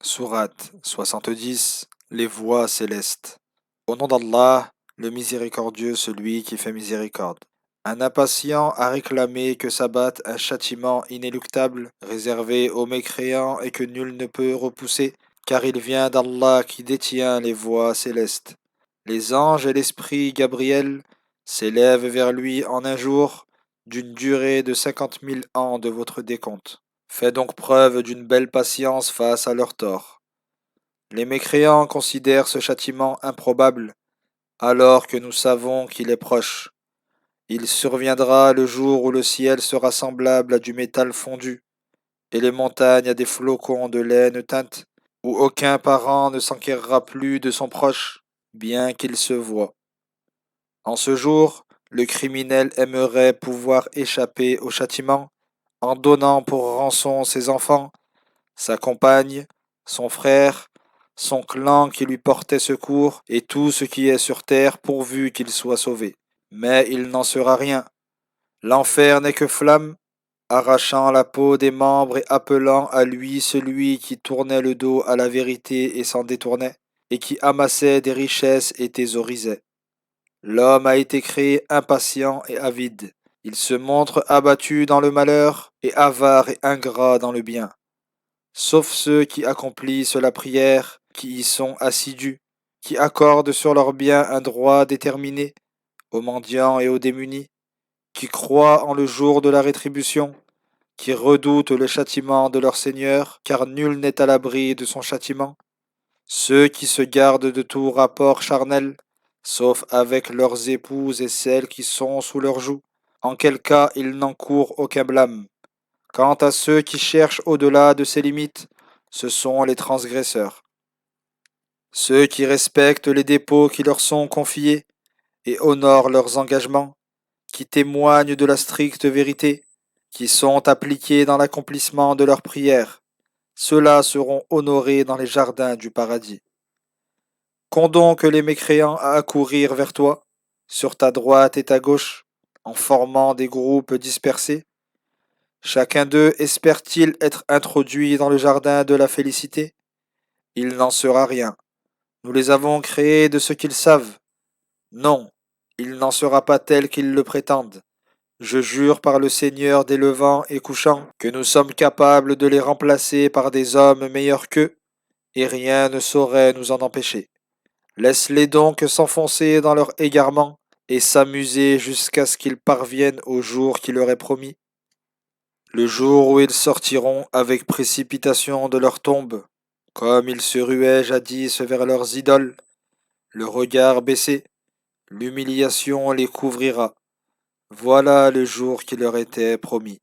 Sourate 70. Les voies célestes. Au nom d'Allah, le miséricordieux, celui qui fait miséricorde. Un impatient a réclamé que s'abatte un châtiment inéluctable, réservé aux mécréants et que nul ne peut repousser, car il vient d'Allah qui détient les voies célestes. Les anges et l'esprit Gabriel s'élèvent vers lui en un jour, d'une durée de 50 000 ans de votre décompte. Fais donc preuve d'une belle patience face à leurs torts. Les mécréants considèrent ce châtiment improbable, alors que nous savons qu'il est proche. Il surviendra le jour où le ciel sera semblable à du métal fondu, et les montagnes à des flocons de laine teinte, où aucun parent ne s'enquérera plus de son proche, bien qu'il se voie. En ce jour, le criminel aimerait pouvoir échapper au châtiment en donnant pour rançon ses enfants, sa compagne, son frère, son clan qui lui portait secours, et tout ce qui est sur terre pourvu qu'il soit sauvé. Mais il n'en sera rien. L'enfer n'est que flamme, arrachant la peau des membres et appelant à lui celui qui tournait le dos à la vérité et s'en détournait, et qui amassait des richesses et thésaurisait. L'homme a été créé impatient et avide. Il se montre abattu dans le malheur et avare et ingrat dans le bien. Sauf ceux qui accomplissent la prière, qui y sont assidus, qui accordent sur leurs biens un droit déterminé, aux mendiants et aux démunis, qui croient en le jour de la rétribution, qui redoutent le châtiment de leur Seigneur, car nul n'est à l'abri de son châtiment, ceux qui se gardent de tout rapport charnel, sauf avec leurs épouses et celles qui sont sous leur joug, en quel cas ils n'encourent aucun blâme. Quant à ceux qui cherchent au-delà de ces limites, ce sont les transgresseurs. Ceux qui respectent les dépôts qui leur sont confiés et honorent leurs engagements, qui témoignent de la stricte vérité, qui sont appliqués dans l'accomplissement de leurs prières, ceux-là seront honorés dans les jardins du paradis. Qu'ont donc les mécréants à accourir vers toi, sur ta droite et ta gauche, en formant des groupes dispersés? Chacun d'eux espère-t-il être introduit dans le jardin de la félicité? Il n'en sera rien. Nous les avons créés de ce qu'ils savent. Non, il n'en sera pas tel qu'ils le prétendent. Je jure par le Seigneur des levants et couchants que nous sommes capables de les remplacer par des hommes meilleurs qu'eux, et rien ne saurait nous en empêcher. Laisse-les donc s'enfoncer dans leur égarement et s'amuser jusqu'à ce qu'ils parviennent au jour qui leur est promis. Le jour où ils sortiront avec précipitation de leur tombe, comme ils se ruaient jadis vers leurs idoles, le regard baissé, l'humiliation les couvrira. Voilà le jour qui leur était promis.